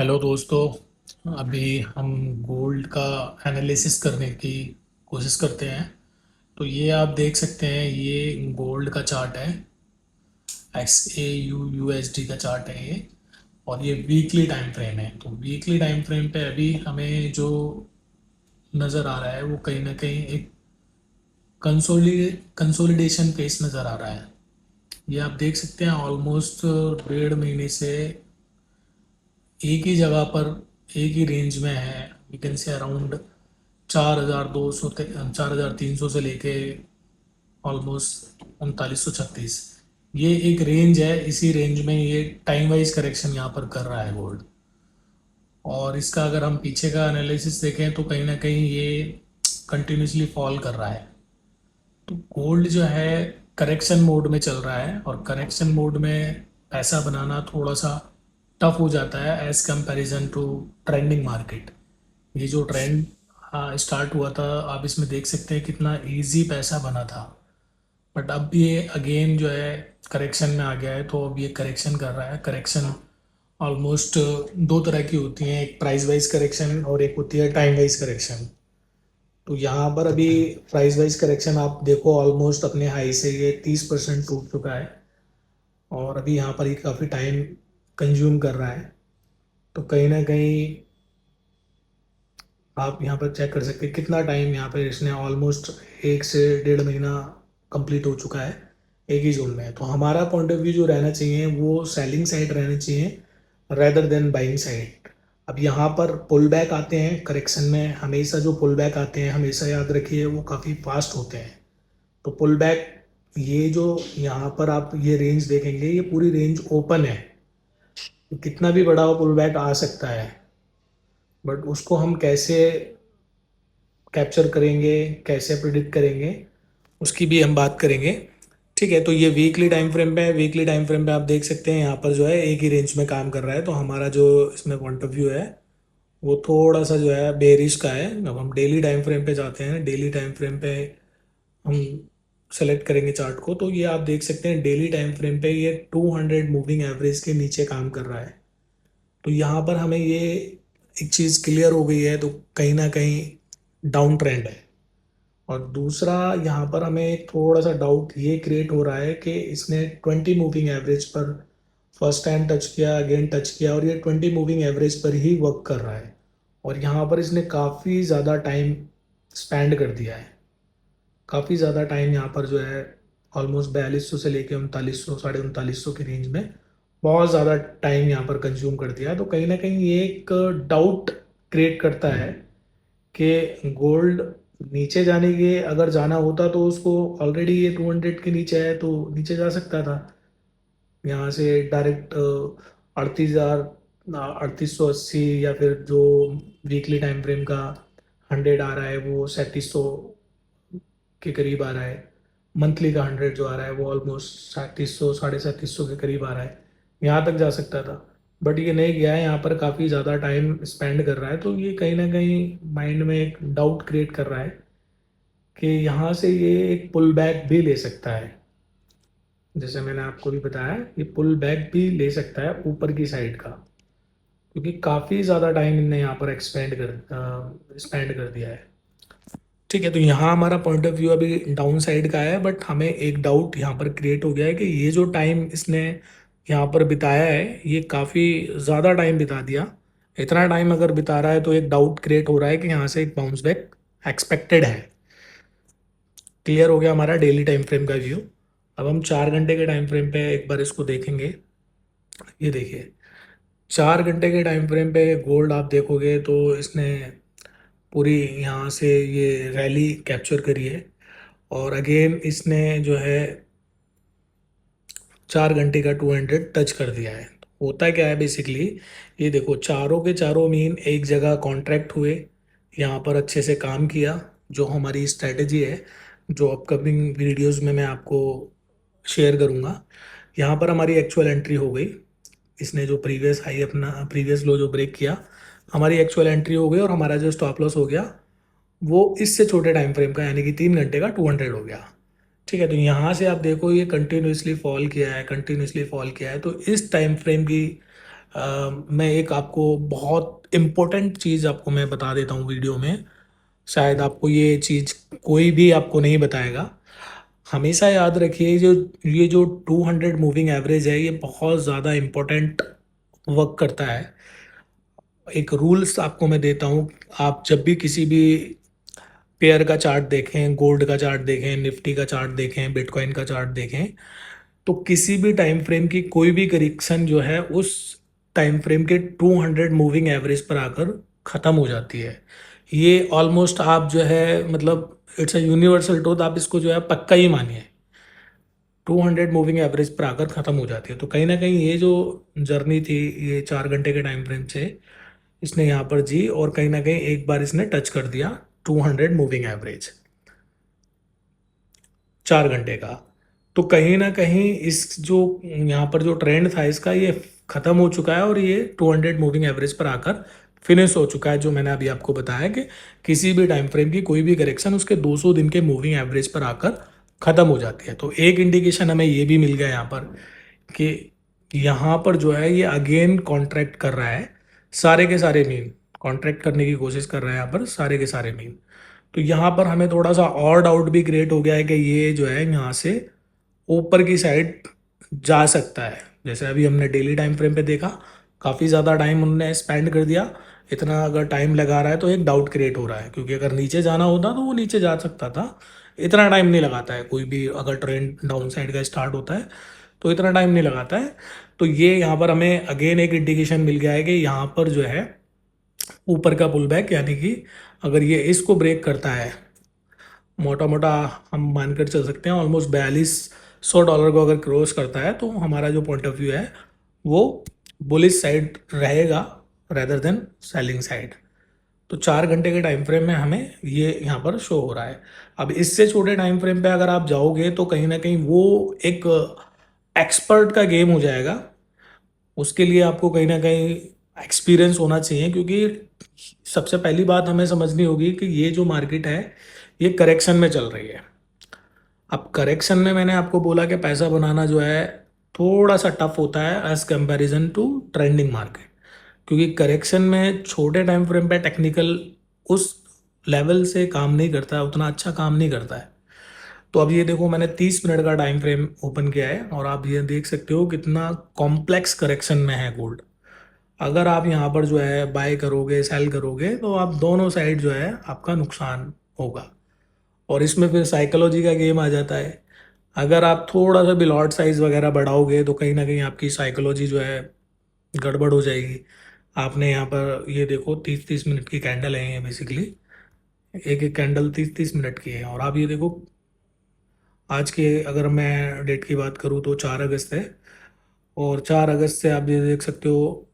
Hello दोस्तों। अभी हम गोल्ड का एनालिसिस करने की कोशिश करते हैं। तो ये आप देख सकते हैं, ये गोल्ड का चार्ट है। XAU USD का चार्ट है ये। और ये वीकली टाइम फ्रेम है। तो वीकली टाइम फ्रेम पे अभी हमें जो नज़र आ रहा है वो कहीं ना कहीं एक कंसोलिडेशन फेस नज़र आ रहा है। ये आप देख सकते हैं, ऑलमोस्ट 1.5 महीने से एक ही जगह पर एक ही रेंज में है। यू कैन से अराउंड 4,200 4,300 से लेके ऑलमोस्ट 3936। ये एक रेंज है, इसी रेंज में ये टाइम वाइज करेक्शन यहाँ पर कर रहा है गोल्ड। और इसका अगर हम पीछे का एनालिसिस देखें तो कहीं ना कहीं ये कंटिन्यूसली फॉल कर रहा है। तो गोल्ड जो है करेक्शन मोड में चल रहा है, और करेक्शन मोड में पैसा बनाना थोड़ा सा टफ हो जाता है as comparison to trending market. ये जो ट्रेंड स्टार्ट हुआ था, आप इसमें देख सकते हैं कितना इजी पैसा बना था। बट अब ये अगेन जो है करेक्शन में आ गया है, तो अब ये करेक्शन कर रहा है। करेक्शन ऑलमोस्ट दो तरह की होती हैं, एक प्राइस वाइज करेक्शन और एक होती है टाइम वाइज करेक्शन। तो यहाँ पर अभी प्राइस वाइज करेक्शन आप देखो, ऑलमोस्ट अपने हाई से ये 30% टूट चुका है। और अभी यहाँ पर ये काफ़ी टाइम कंज्यूम कर रहा है। तो कहीं ना कहीं आप यहाँ पर चेक कर सकते हैं कितना टाइम यहाँ पर इसने ऑलमोस्ट 1 से 1.5 महीना कंप्लीट हो चुका है एक ही जोन में। तो हमारा पॉइंट ऑफ व्यू जो रहना चाहिए वो सेलिंग साइड रहना चाहिए रेदर देन बाइंग साइड। अब यहाँ पर पुल बैक आते हैं करेक्शन में, हमेशा जो पुल बैक आते हैं हमेशा याद रखिए वो काफ़ी फास्ट होते हैं। तो पुल बैक, ये जो यहाँ पर आप ये रेंज देखेंगे, ये पूरी रेंज ओपन है। तो कितना भी बड़ा पुल बैक आ सकता है, बट उसको हम कैसे कैप्चर करेंगे, कैसे प्रिडिक्ट करेंगे, उसकी भी हम बात करेंगे। ठीक है, तो ये वीकली टाइम फ्रेम पे है। वीकली टाइम फ्रेम पे आप देख सकते हैं यहाँ पर जो है एक ही रेंज में काम कर रहा है। तो हमारा जो इसमें पॉइंट ऑफ व्यू है वो थोड़ा सा जो है बेरिश का है। अब हम डेली टाइम फ्रेम पे जाते हैं। डेली टाइम फ्रेम पे हम सेलेक्ट करेंगे चार्ट को, तो ये आप देख सकते हैं डेली टाइम फ्रेम पे ये 200 मूविंग एवरेज के नीचे काम कर रहा है। तो यहाँ पर हमें ये एक चीज़ क्लियर हो गई है, तो कहीं ना कहीं डाउन ट्रेंड है। और दूसरा यहाँ पर हमें थोड़ा सा डाउट ये क्रिएट हो रहा है कि इसने 20 मूविंग एवरेज पर फर्स्ट टाइम टच किया, अगेन टच किया, और ये 20 मूविंग एवरेज पर ही वर्क कर रहा है। और यहाँ पर इसने काफ़ी ज़्यादा टाइम स्पेंड कर दिया है। काफ़ी ज़्यादा टाइम यहाँ पर जो है ऑलमोस्ट 4200 से लेके 3900, 3950 की रेंज में बहुत ज़्यादा टाइम यहाँ पर कंज्यूम कर दिया है। तो कहीं ना कहीं ये एक डाउट क्रिएट करता है कि गोल्ड नीचे जाने के अगर जाना होता तो उसको ऑलरेडी ये 200 के नीचे है तो नीचे जा सकता था। यहाँ से डायरेक्ट 38,000, 3880, या फिर जो वीकली टाइम फ्रेम का 100 आ रहा है वो 3700 के करीब आ रहा है। मंथली का 100 जो आ रहा है वो ऑलमोस्ट 3700, 3750 के करीब आ रहा है। यहाँ तक जा सकता था, बट ये नहीं गया है। यहाँ पर काफ़ी ज़्यादा टाइम स्पेंड कर रहा है। तो ये कहीं ना कहीं माइंड में एक डाउट क्रिएट कर रहा है कि यहाँ से ये एक पुल बैक भी ले सकता है। जैसे मैंने आपको भी बताया, ये पुल बैक भी ले सकता है ऊपर की साइड का, क्योंकि काफ़ी ज़्यादा टाइम इनने यहाँ पर स्पेंड कर दिया है। ठीक है, तो यहाँ हमारा पॉइंट ऑफ व्यू अभी डाउन साइड का है, बट हमें एक डाउट यहाँ पर क्रिएट हो गया है कि ये जो टाइम इसने यहाँ पर बिताया है ये काफ़ी ज़्यादा टाइम बिता दिया। इतना टाइम अगर बिता रहा है तो एक डाउट क्रिएट हो रहा है कि यहाँ से एक बाउंस बैक एक्सपेक्टेड है। क्लियर हो गया हमारा डेली टाइम फ्रेम का व्यू। अब हम 4 घंटे के टाइम फ्रेम पे एक बार इसको देखेंगे। ये देखिए, 4 घंटे के टाइम फ्रेम पे गोल्ड आप देखोगे तो इसने पूरी यहाँ से ये रैली कैप्चर करी है। और अगेन इसने जो है 4 घंटे का 200 टच कर दिया है। होता क्या है बेसिकली, ये देखो चारों के चारों मीन एक जगह कॉन्ट्रैक्ट हुए, यहाँ पर अच्छे से काम किया। जो हमारी स्ट्रैटेजी है, जो अपकमिंग वीडियोस में मैं आपको शेयर करूँगा, यहाँ पर हमारी एक्चुअल एंट्री हो गई। इसने जो प्रीवियस हाई अपना प्रीवियस लो जो ब्रेक किया, हमारी एक्चुअल एंट्री हो गई, और हमारा जो स्टॉप लॉस हो गया वो इससे छोटे टाइम फ्रेम का, यानी कि 3 घंटे का 200 हो गया। ठीक है, तो यहाँ से आप देखो ये कंटिन्यूसली फॉल किया है, कंटिन्यूसली फॉल किया है। तो इस टाइम फ्रेम की मैं एक आपको बहुत इम्पोर्टेंट चीज़ आपको मैं बता देता हूँ वीडियो में। शायद आपको ये चीज़ कोई भी आपको नहीं बताएगा। हमेशा याद रखिए, जो ये जो 200 मूविंग एवरेज है, ये बहुत ज़्यादा इम्पोर्टेंट वर्क करता है। एक रूल्स आपको मैं देता हूँ। आप जब भी किसी भी पेयर का चार्ट देखें, गोल्ड का चार्ट देखें, निफ्टी का चार्ट देखें, बिटकॉइन का चार्ट देखें, तो किसी भी टाइम फ्रेम की कोई भी करेक्शन जो है उस टाइम फ्रेम के 200 मूविंग एवरेज पर आकर ख़त्म हो जाती है। ये ऑलमोस्ट आप जो है मतलब इट्स अ यूनिवर्सल ट्रूथ, आप इसको जो है पक्का ही मानिए। 200 मूविंग एवरेज पर आकर ख़त्म हो जाती है। तो कहीं ना कहीं ये जो जर्नी थी, ये 4 घंटे के टाइम फ्रेम से इसने यहाँ पर जी, और कहीं ना कहीं एक बार इसने टच कर दिया 200 मूविंग एवरेज 4 घंटे का। तो कहीं ना कहीं इस जो यहाँ पर जो ट्रेंड था इसका, ये खत्म हो चुका है और ये 200 मूविंग एवरेज पर आकर फिनिश हो चुका है। जो मैंने अभी आपको बताया कि किसी भी टाइम फ्रेम की कोई भी करेक्शन उसके 200 दिन के मूविंग एवरेज पर आकर खत्म हो जाती है। तो एक इंडिकेशन हमें ये भी मिल गया यहाँ पर कि यहाँ पर जो है ये अगेन कॉन्ट्रैक्ट कर रहा है। सारे के सारे मीन कॉन्ट्रैक्ट करने की कोशिश कर रहा है यहाँ पर, सारे के सारे मीन। तो यहाँ पर हमें थोड़ा सा और डाउट भी क्रिएट हो गया है कि ये जो है यहाँ से ऊपर की साइड जा सकता है। जैसे अभी हमने डेली टाइम फ्रेम पे देखा, काफ़ी ज़्यादा टाइम उन्होंने स्पेंड कर दिया। इतना अगर टाइम लगा रहा है तो एक डाउट क्रिएट हो रहा है, क्योंकि अगर नीचे जाना होता तो वो नीचे जा सकता था। इतना टाइम नहीं लगाता है कोई भी, अगर ट्रेंड डाउन साइड का स्टार्ट होता है तो इतना टाइम नहीं लगाता है। तो ये यहाँ पर हमें अगेन एक इंडिकेशन मिल गया है कि यहाँ पर जो है ऊपर का पुल बैक, यानी कि अगर ये इसको ब्रेक करता है, मोटा मोटा हम मानकर चल सकते हैं ऑलमोस्ट 4200 डॉलर को अगर क्रॉस करता है, तो हमारा जो पॉइंट ऑफ व्यू है वो बुलिश साइड रहेगा रेदर देन सेलिंग साइड। तो 4 घंटे के टाइम फ्रेम में हमें ये यहाँ पर शो हो रहा है। अब इससे छोटे टाइम फ्रेम पे अगर आप जाओगे तो कहीं ना कहीं वो एक एक्सपर्ट का गेम हो जाएगा। उसके लिए आपको कहीं ना कहीं एक्सपीरियंस होना चाहिए, क्योंकि सबसे पहली बात हमें समझनी होगी कि ये जो मार्केट है ये करेक्शन में चल रही है। अब करेक्शन में मैंने आपको बोला कि पैसा बनाना जो है थोड़ा सा टफ होता है as comparison to trending market, क्योंकि करेक्शन में छोटे टाइम फ्रेम पे टेक्निकल उस लेवल से काम नहीं करता है, उतना अच्छा काम नहीं करता है। तो अब ये देखो, मैंने 30 मिनट का टाइम फ्रेम ओपन किया है और आप ये देख सकते हो कितना कॉम्प्लेक्स करेक्शन में है गोल्ड। अगर आप यहाँ पर जो है बाय करोगे सेल करोगे तो आप दोनों साइड जो है आपका नुकसान होगा। और इसमें फिर साइकोलॉजी का गेम आ जाता है। अगर आप थोड़ा सा भी लॉट साइज वगैरह बढ़ाओगे तो कहीं ना कहीं आपकी साइकोलॉजी जो है गड़बड़ हो जाएगी। आपने यहाँ पर ये देखो 30-30 मिनट की कैंडल है ये बेसिकली, एक एक कैंडल 30-30 मिनट की है। और आप ये देखो आज के, अगर मैं डेट की बात करूँ तो 4 अगस्त है, और 4 अगस्त से आप ये देख सकते हो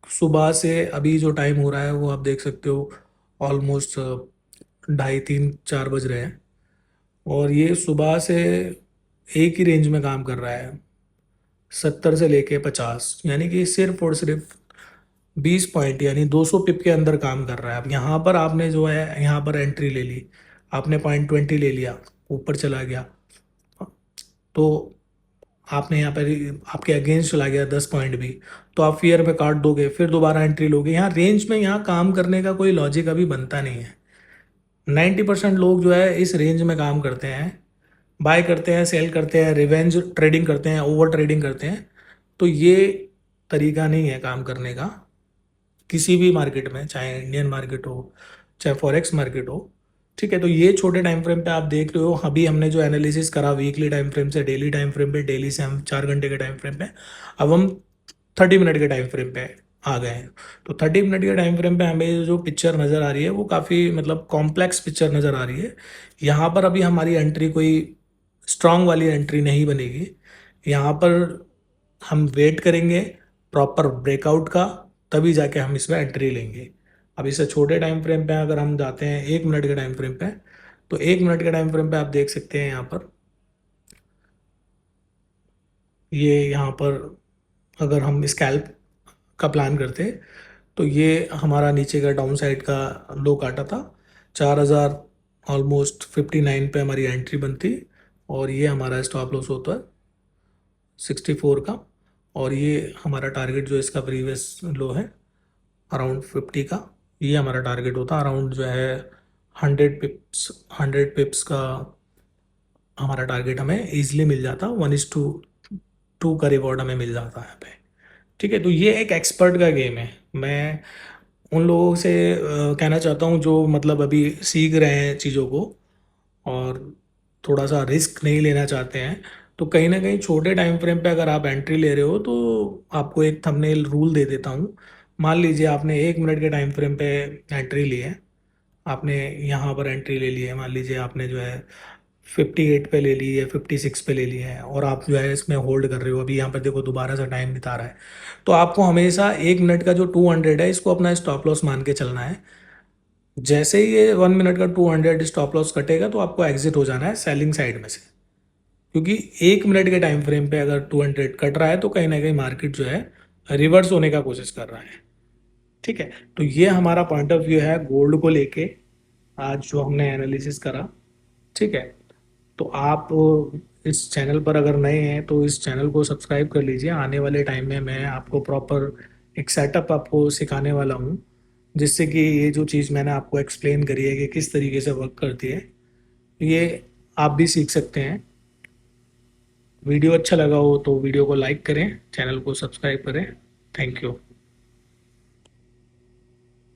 सुबह से अभी जो टाइम हो रहा है वो आप देख सकते हो ऑलमोस्ट 2:30-3-4 बज रहे हैं। और ये सुबह से एक ही रेंज में काम कर रहा है, 70 से लेके 50, यानी कि सिर्फ और सिर्फ 20 पॉइंट यानी 200 पिप के अंदर काम कर रहा है। अब यहाँ पर आपने जो है यहाँ पर एंट्री ले ली, आपने 0.20 ले लिया, ऊपर चला गया, तो आपने यहाँ पर आपके अगेंस्ट चला गया 10 पॉइंट भी, तो आप फियर में काट दोगे, फिर दोबारा एंट्री लोगे। यहाँ रेंज में यहाँ काम करने का कोई लॉजिक अभी बनता नहीं है। 90% लोग जो है इस रेंज में काम करते हैं, बाय करते हैं, सेल करते हैं, रिवेंज ट्रेडिंग करते हैं, ओवर ट्रेडिंग करते हैं। तो ये तरीका नहीं है काम करने का किसी भी मार्केट में, चाहे इंडियन मार्केट हो चाहे फॉरेक्स मार्केट हो। ठीक है, तो ये छोटे टाइम फ्रेम पे आप देख रहे हो। अभी हमने जो एनालिसिस करा वीकली टाइम फ्रेम से डेली टाइम फ्रेम पे, डेली से हम 4 घंटे के टाइम फ्रेम पे, अब हम 30 मिनट के टाइम फ्रेम पे आ गए हैं। तो 30 मिनट के टाइम फ्रेम पे हमें जो पिक्चर नज़र आ रही है वो काफ़ी मतलब कॉम्प्लेक्स पिक्चर नज़र आ रही है। यहाँ पर अभी हमारी एंट्री कोई स्ट्रांग वाली एंट्री नहीं बनेगी। यहाँ पर हम वेट करेंगे प्रॉपर ब्रेकआउट का, तभी जाके हम इसमें एंट्री लेंगे। अब इससे छोटे टाइम फ्रेम पे अगर हम जाते हैं 1 मिनट के टाइम फ्रेम पे, तो 1 मिनट के टाइम फ्रेम पे आप देख सकते हैं यहाँ पर, ये यहाँ पर अगर हम स्कैल्प का प्लान करते तो ये हमारा नीचे का डाउन साइड का लो काटा था 4000, ऑलमोस्ट 59 पे हमारी एंट्री बनती, और ये हमारा स्टॉप लॉस होता है 64 का। और ये हमारा टारगेट जो इसका प्रीवियस लो है अराउंड 50 का, ये हमारा टारगेट होता है। अराउंड जो है 100 पिप्स, 100 पिप्स का हमारा टारगेट हमें ईजिली मिल जाता, 1:2 का रिवॉर्ड हमें मिल जाता है यहाँ पे। ठीक है, तो ये एक एक्सपर्ट का गेम है। मैं उन लोगों से कहना चाहता हूँ जो मतलब अभी सीख रहे हैं चीज़ों को और थोड़ा सा रिस्क नहीं लेना चाहते हैं, तो कहीं ना कहीं छोटे टाइम फ्रेम पे अगर आप एंट्री ले रहे हो तो आपको एक थंबनेल रूल दे देता हूँ। मान लीजिए आपने 1 मिनट के टाइम फ्रेम पे एंट्री ली है, आपने यहाँ पर एंट्री ले ली है, मान लीजिए आपने जो है 58 पे ले ली है, 56 पे ले ली है, और आप जो है इसमें होल्ड कर रहे हो। अभी यहाँ पर देखो दोबारा से टाइम बिता रहा है, तो आपको हमेशा 1 मिनट का जो 200 है इसको अपना स्टॉप लॉस मान के चलना है। जैसे ही ये 1 मिनट का 200 स्टॉप लॉस कटेगा तो आपको एग्जिट हो जाना है सेलिंग साइड में से, क्योंकि 1 मिनट के टाइम फ्रेम पे अगर 200 कट रहा है तो कहीं ना कहीं मार्केट जो है रिवर्स होने का कोशिश कर रहा है। ठीक है, तो ये हमारा पॉइंट ऑफ व्यू है गोल्ड को लेके आज जो हमने एनालिसिस करा। ठीक है, तो आप इस चैनल पर अगर नए हैं तो इस चैनल को सब्सक्राइब कर लीजिए। आने वाले टाइम में मैं आपको प्रॉपर एक सेटअप आपको सिखाने वाला हूँ, जिससे कि ये जो चीज़ मैंने आपको एक्सप्लेन करी है कि किस तरीके से वर्क करती है, ये आप भी सीख सकते हैं। वीडियो अच्छा लगा हो तो वीडियो को लाइक करें, चैनल को सब्सक्राइब करें। Thank you.